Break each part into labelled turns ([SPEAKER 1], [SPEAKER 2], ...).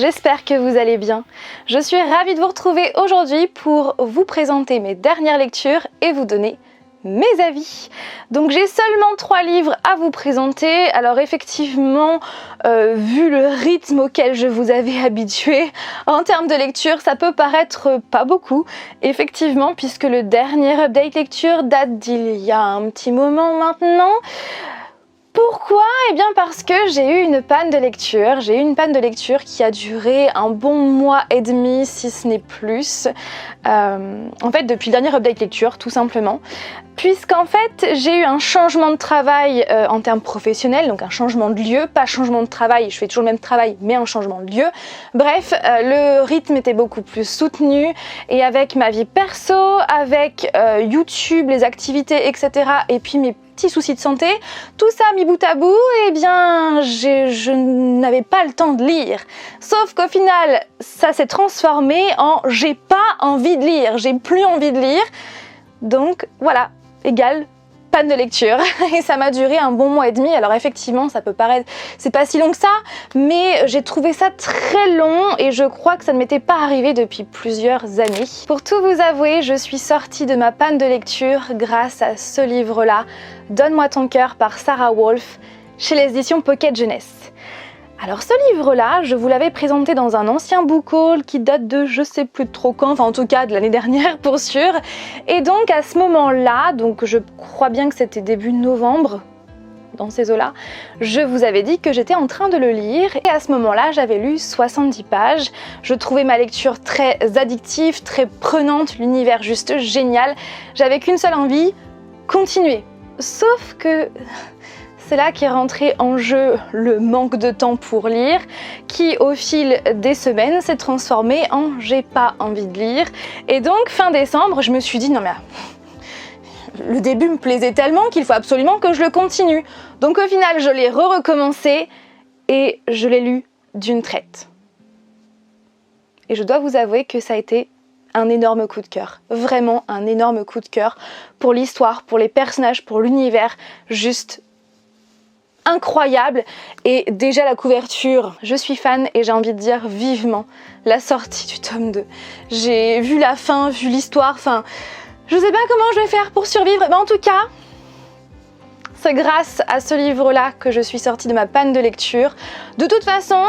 [SPEAKER 1] j'espère que vous allez bien. Je suis ravie de vous retrouver aujourd'hui pour vous présenter mes dernières lectures et vous donner mes avis. Donc j'ai seulement 3 livres à vous présenter. Alors effectivement, vu le rythme auquel je vous avais habitué en termes de lecture, ça peut paraître pas beaucoup. Effectivement, puisque le dernier update lecture date d'il y a un petit moment maintenant. Pourquoi ? Eh bien parce que j'ai eu une panne de lecture. J'ai eu une panne de lecture qui a duré un bon mois et demi, si ce n'est plus. En fait, depuis le dernier update lecture, tout simplement. Puisqu'en fait, j'ai eu un changement de travail en termes professionnels, donc un changement de lieu, pas changement de travail, je fais toujours le même travail, mais un changement de lieu. Bref, le rythme était beaucoup plus soutenu, et avec ma vie perso, avec YouTube, les activités, etc., et puis mes petits soucis de santé, tout ça mis bout à bout, eh bien, je n'avais pas le temps de lire. Sauf qu'au final, ça s'est transformé en « j'ai pas envie de lire », j'ai plus envie de lire. Donc voilà, égale panne de lecture. Et ça m'a duré un bon mois et demi. Alors effectivement, ça peut paraître, c'est pas si long que ça, mais j'ai trouvé ça très long et je crois que ça ne m'était pas arrivé depuis plusieurs années. Pour tout vous avouer, je suis sortie de ma panne de lecture grâce à ce livre-là, Donne-moi ton cœur par Sarah Wolf, chez les éditions Pocket Jeunesse. Alors ce livre-là, je vous l'avais présenté dans un ancien book haul qui date de je sais plus trop quand, enfin en tout cas de l'année dernière pour sûr. Et donc à ce moment-là, donc je crois bien que c'était début novembre, dans ces eaux-là, je vous avais dit que j'étais en train de le lire. Et à ce moment-là, j'avais lu 70 pages. Je trouvais ma lecture très addictive, très prenante, l'univers juste génial. J'avais qu'une seule envie, continuer. Sauf que c'est là qu'est rentré en jeu le manque de temps pour lire, qui au fil des semaines s'est transformé en j'ai pas envie de lire. Et donc fin décembre, je me suis dit non mais le début me plaisait tellement qu'il faut absolument que je le continue. Donc au final, je l'ai recommencé et je l'ai lu d'une traite. Et je dois vous avouer que ça a été un énorme coup de cœur, vraiment un énorme coup de cœur pour l'histoire, pour les personnages, pour l'univers, juste incroyable. Et déjà la couverture, je suis fan et j'ai envie de dire vivement la sortie du tome 2. J'ai vu la fin, vu l'histoire, enfin, je sais pas comment je vais faire pour survivre, mais en tout cas, c'est grâce à ce livre-là que je suis sortie de ma panne de lecture. De toute façon,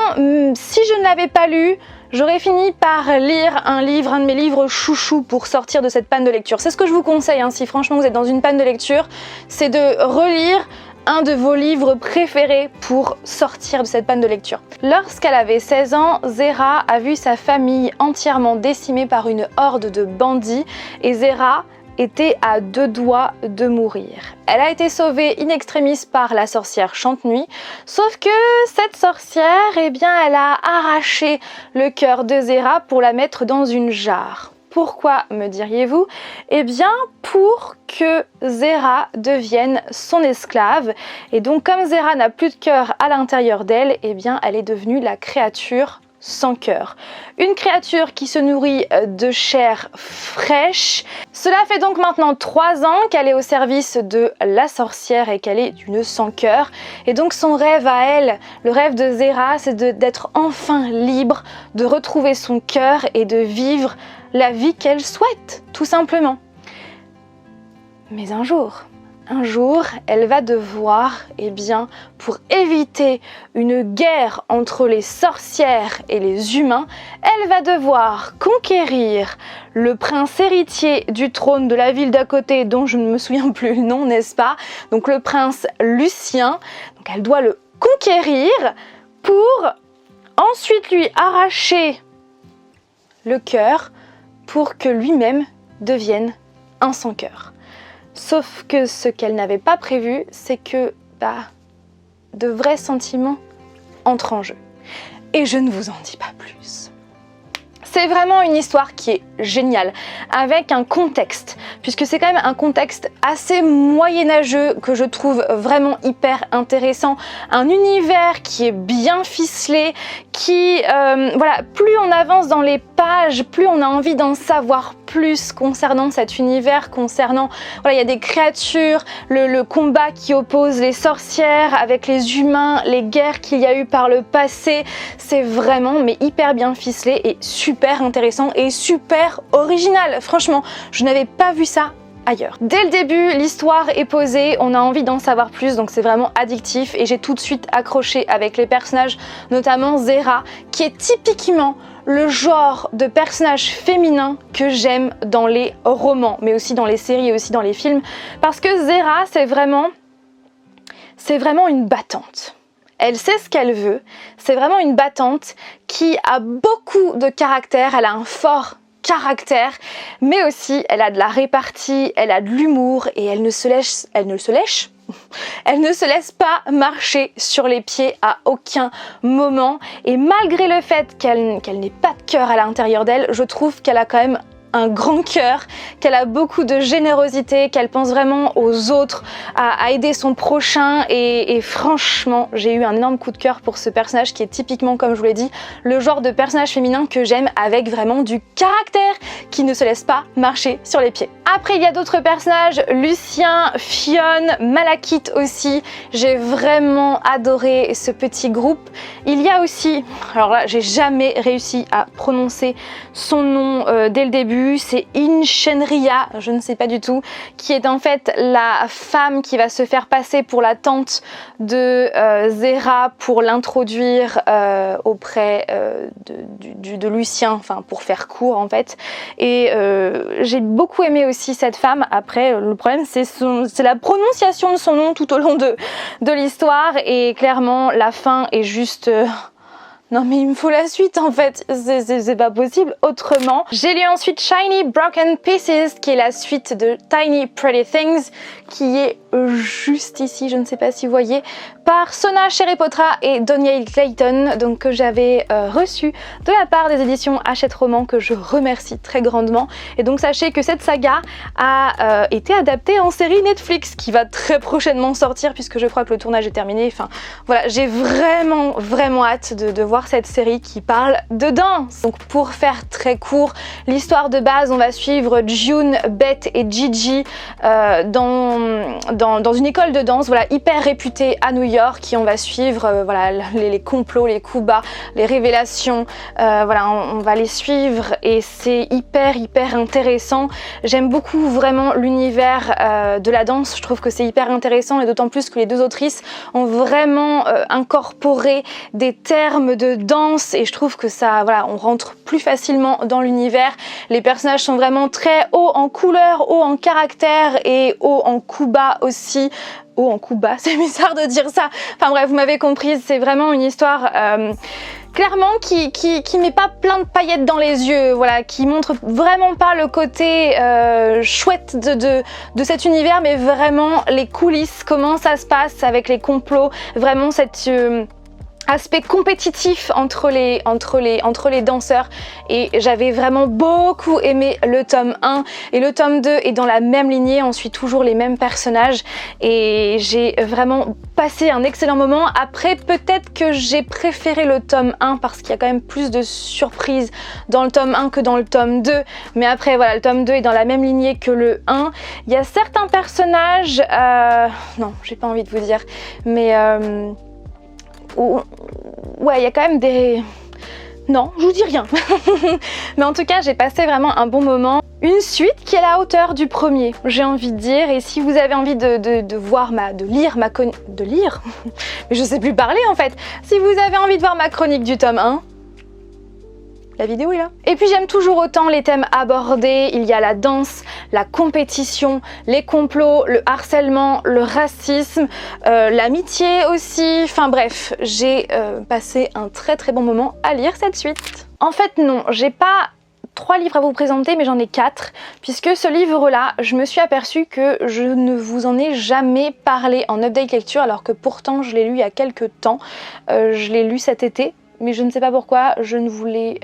[SPEAKER 1] si je ne l'avais pas lu, j'aurais fini par lire un de mes livres chouchous pour sortir de cette panne de lecture. C'est ce que je vous conseille, hein, si franchement vous êtes dans une panne de lecture, c'est de relire un de vos livres préférés pour sortir de cette panne de lecture. Lorsqu'elle avait 16 ans, Zéra a vu sa famille entièrement décimée par une horde de bandits et Zéra était à 2 doigts de mourir. Elle a été sauvée in extremis par la sorcière Chante-Nuit, sauf que cette sorcière, eh bien, elle a arraché le cœur de Zéra pour la mettre dans une jarre. Pourquoi, me diriez-vous ? Eh bien, pour que Zéra devienne son esclave. Et donc, comme Zéra n'a plus de cœur à l'intérieur d'elle, eh bien, elle est devenue la créature sans cœur. Une créature qui se nourrit de chair fraîche. Cela fait donc maintenant 3 ans qu'elle est au service de la sorcière et qu'elle est d'une sans cœur. Et donc son rêve à elle, le rêve de Zéra, c'est d'être enfin libre, de retrouver son cœur et de vivre la vie qu'elle souhaite, tout simplement. Mais un jour, elle va devoir, eh bien, pour éviter une guerre entre les sorcières et les humains, elle va devoir conquérir le prince héritier du trône de la ville d'à côté, dont je ne me souviens plus le nom, n'est-ce pas ? Donc le prince Lucien. Donc elle doit le conquérir pour ensuite lui arracher le cœur pour que lui-même devienne un sans-cœur. Sauf que ce qu'elle n'avait pas prévu, c'est que de vrais sentiments entrent en jeu. Et je ne vous en dis pas plus. C'est vraiment une histoire qui est géniale, avec un contexte, puisque c'est quand même un contexte assez moyenâgeux que je trouve vraiment hyper intéressant. Un univers qui est bien ficelé, qui, voilà, plus on avance dans les pages, plus on a envie d'en savoir plus concernant cet univers, concernant, voilà, il y a des créatures, le combat qui oppose les sorcières avec les humains, les guerres qu'il y a eu par le passé, c'est vraiment mais hyper bien ficelé et super intéressant et super original. Franchement, je n'avais pas vu ça ailleurs. Dès le début, l'histoire est posée, on a envie d'en savoir plus, donc c'est vraiment addictif et j'ai tout de suite accroché avec les personnages, notamment Zera, qui est typiquement le genre de personnage féminin que j'aime dans les romans, mais aussi dans les séries et aussi dans les films, parce que Zera, c'est vraiment une battante. Elle sait ce qu'elle veut, c'est vraiment une battante qui a beaucoup de caractère, elle a un fort caractère, mais aussi elle a de la répartie, elle a de l'humour et elle ne se laisse pas marcher sur les pieds à aucun moment. Et malgré le fait qu'elle n'ait pas de cœur à l'intérieur d'elle, je trouve qu'elle a quand même un grand cœur, qu'elle a beaucoup de générosité, qu'elle pense vraiment aux autres, à aider son prochain et franchement, j'ai eu un énorme coup de cœur pour ce personnage qui est typiquement, comme je vous l'ai dit, le genre de personnage féminin que j'aime avec vraiment du caractère, qui ne se laisse pas marcher sur les pieds. Après, il y a d'autres personnages, Lucien, Fionn, Malakith aussi, j'ai vraiment adoré ce petit groupe. Il y a aussi, alors là, j'ai jamais réussi à prononcer son nom dès le début, c'est Inchenria, je ne sais pas du tout, qui est en fait la femme qui va se faire passer pour la tante de Zera pour l'introduire auprès de Lucien, enfin pour faire court en fait. Et j'ai beaucoup aimé aussi cette femme. Après, le problème c'est la prononciation de son nom tout au long de l'histoire et clairement la fin est juste... Non mais il me faut la suite en fait, c'est pas possible autrement. J'ai lu ensuite Shiny Broken Pieces qui est la suite de Tiny Pretty Things qui est juste ici, je ne sais pas si vous voyez, par Sona Cherrypotra et Doniel Clayton, donc que j'avais reçu de la part des éditions Hachette Roman, que je remercie très grandement. Et donc sachez que cette saga a été adaptée en série Netflix qui va très prochainement sortir puisque je crois que le tournage est terminé. Enfin voilà, j'ai vraiment hâte de voir cette série qui parle de danse. Donc pour faire très court, l'histoire de base, on va suivre June, Beth et Gigi dans une école de danse, voilà, hyper réputée à New York, qui on va suivre voilà, les complots, les coups bas, les révélations, voilà, on va les suivre et c'est hyper intéressant. J'aime beaucoup vraiment l'univers de la danse, je trouve que c'est hyper intéressant et d'autant plus que les deux autrices ont vraiment incorporé des termes de danse et je trouve que ça, voilà, on rentre plus facilement dans l'univers. Les personnages sont vraiment très hauts en couleur, hauts en caractère et hauts en coups bas aussi. Haut en coups bas, c'est bizarre de dire ça. Enfin bref, vous m'avez compris, c'est vraiment une histoire clairement qui met pas plein de paillettes dans les yeux, voilà, qui montre vraiment pas le côté chouette de cet univers, mais vraiment les coulisses, comment ça se passe avec les complots, vraiment cette... aspect compétitif entre les danseurs et j'avais vraiment beaucoup aimé le tome 1 et le tome 2 est dans la même lignée, on suit toujours les mêmes personnages et j'ai vraiment passé un excellent moment. Après peut-être que j'ai préféré le tome 1 parce qu'il y a quand même plus de surprises dans le tome 1 que dans le tome 2, mais après voilà, le tome 2 est dans la même lignée que le 1. Il y a certains personnages, non j'ai pas envie de vous dire, mais ouais, il y a quand même des... Non, je vous dis rien. Mais en tout cas, j'ai passé vraiment un bon moment. Une suite qui est à la hauteur du premier, j'ai envie de dire. Et si vous avez envie de lire mais je sais plus parler en fait. Si vous avez envie de voir ma chronique du tome 1, la vidéo est là. Et puis j'aime toujours autant les thèmes abordés, il y a la danse, la compétition, les complots, le harcèlement, le racisme, l'amitié aussi, enfin bref, j'ai passé un très bon moment à lire cette suite. En fait non, j'ai pas 3 livres à vous présenter mais j'en ai 4 puisque ce livre là je me suis aperçue que je ne vous en ai jamais parlé en update lecture alors que pourtant je l'ai lu il y a quelques temps, je l'ai lu cet été mais je ne sais pas pourquoi je ne vous l'ai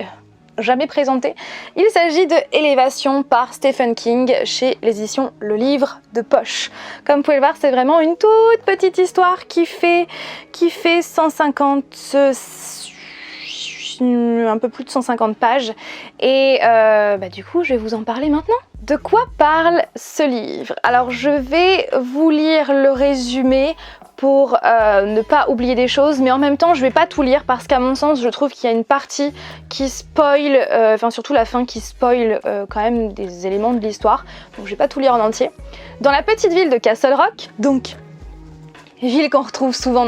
[SPEAKER 1] jamais présenté. Il s'agit de Élévation par Stephen King chez les éditions Le Livre de Poche. Comme vous pouvez le voir, c'est vraiment une toute petite histoire qui fait 150 un peu plus de 150 pages et du coup je vais vous en parler maintenant. De quoi parle ce livre? Alors je vais vous lire le résumé pour ne pas oublier des choses, mais en même temps je vais pas tout lire parce qu'à mon sens je trouve qu'il y a une partie qui spoil, surtout la fin qui spoil quand même des éléments de l'histoire, donc je vais pas tout lire en entier. Dans la petite ville de Castle Rock, donc ville qu'on retrouve souvent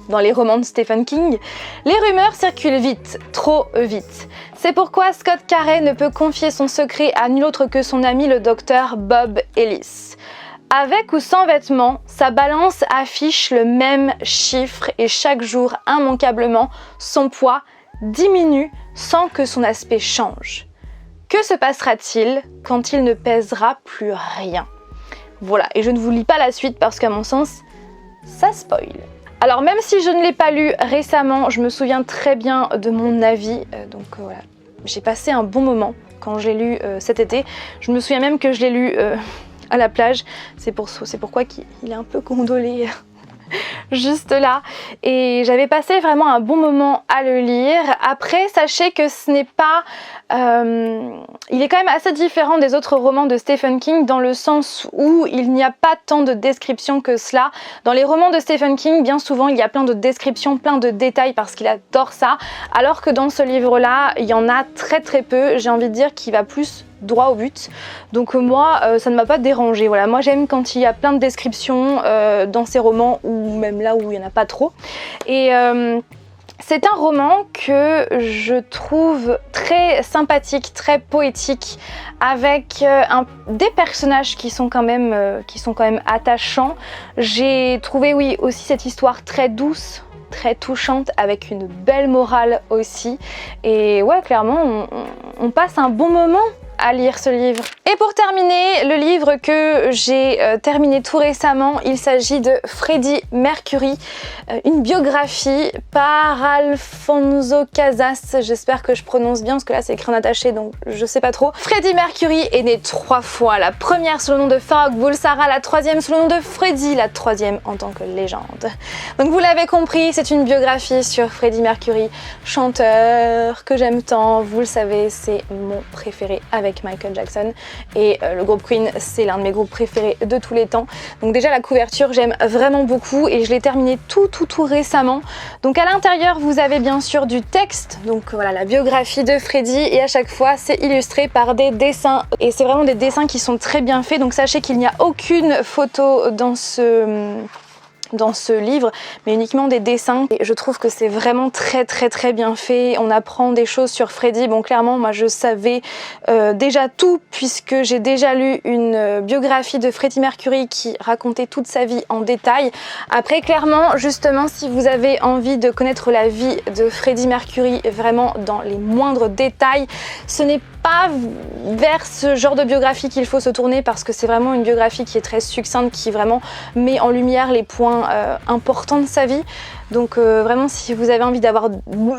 [SPEAKER 1] dans les romans de Stephen King, les rumeurs circulent vite, trop vite. C'est pourquoi Scott Carey ne peut confier son secret à nul autre que son ami le docteur Bob Ellis. Avec ou sans vêtements, sa balance affiche le même chiffre et chaque jour, immanquablement, son poids diminue sans que son aspect change. Que se passera-t-il quand il ne pèsera plus rien? Voilà, et je ne vous lis pas la suite parce qu'à mon sens, ça spoil. Alors même si je ne l'ai pas lu récemment, je me souviens très bien de mon avis, voilà, j'ai passé un bon moment quand je l'ai lu cet été. Je me souviens même que je l'ai lu à la plage, c'est pourquoi il est un peu gondolé juste là, et j'avais passé vraiment un bon moment à le lire. Après, sachez que ce n'est pas... il est quand même assez différent des autres romans de Stephen King dans le sens où il n'y a pas tant de descriptions que cela. Dans les romans de Stephen King, bien souvent, il y a plein de descriptions, plein de détails parce qu'il adore ça, alors que dans ce livre-là, il y en a très très peu. J'ai envie de dire qu'il va plus droit au but, donc moi ça ne m'a pas dérangé. Voilà, moi j'aime quand il y a plein de descriptions dans ces romans, ou même là où il n'y en a pas trop. Et c'est un roman que je trouve très sympathique, très poétique, avec des personnages qui sont quand même attachants. J'ai trouvé, oui, aussi cette histoire très douce, très touchante, avec une belle morale aussi. Et ouais, clairement, on passe un bon moment à lire ce livre. Et pour terminer, le livre que j'ai terminé tout récemment, il s'agit de Freddie Mercury, une biographie par Alfonso Casas. J'espère que je prononce bien parce que là c'est écrit en attaché, donc je sais pas trop. Freddie Mercury est né 3 fois, la première sous le nom de Farrokh Bulsara, la troisième sous le nom de Freddie, la troisième en tant que légende. Donc vous l'avez compris, c'est une biographie sur Freddie Mercury, chanteur que j'aime tant, vous le savez, c'est mon préféré avec Michael Jackson, et le groupe Queen, c'est l'un de mes groupes préférés de tous les temps. Donc déjà la couverture, j'aime vraiment beaucoup et je l'ai terminé tout récemment. Donc à l'intérieur, vous avez bien sûr du texte, donc voilà, la biographie de Freddie, et à chaque fois c'est illustré par des dessins, et c'est vraiment des dessins qui sont très bien faits. Donc sachez qu'il n'y a aucune photo dans ce livre, mais uniquement des dessins, et je trouve que c'est vraiment très bien fait. On apprend des choses sur Freddie. Bon, clairement moi je savais déjà tout, puisque j'ai déjà lu une biographie de Freddie Mercury qui racontait toute sa vie en détail. Après, clairement, justement, si vous avez envie de connaître la vie de Freddie Mercury vraiment dans les moindres détails, ce n'est pas vers ce genre de biographie qu'il faut se tourner, parce que c'est vraiment une biographie qui est très succincte, qui vraiment met en lumière les points importants de sa vie. Donc vraiment, si vous avez envie d'avoir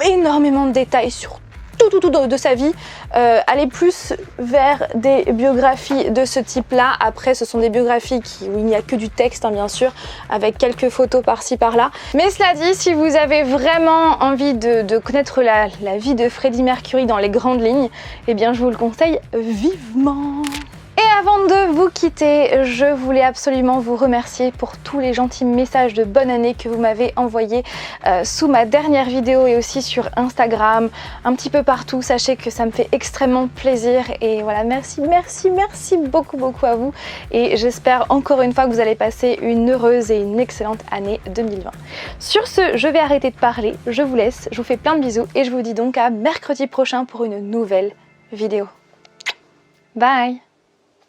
[SPEAKER 1] énormément de détails sur tout de sa vie, allez plus vers des biographies de ce type là. Après, ce sont des biographies où il n'y a que du texte, hein, bien sûr, avec quelques photos par-ci par-là. Mais cela dit, si vous avez vraiment envie de connaître la vie de Freddie Mercury dans les grandes lignes, eh bien je vous le conseille vivement. Et avant de vous quitter, je voulais absolument vous remercier pour tous les gentils messages de bonne année que vous m'avez envoyés sous ma dernière vidéo, et aussi sur Instagram, un petit peu partout. Sachez que ça me fait extrêmement plaisir, et voilà, merci beaucoup à vous, et j'espère encore une fois que vous allez passer une heureuse et une excellente année 2020. Sur ce, je vais arrêter de parler, je vous laisse, je vous fais plein de bisous, et je vous dis donc à mercredi prochain pour une nouvelle vidéo. Bye!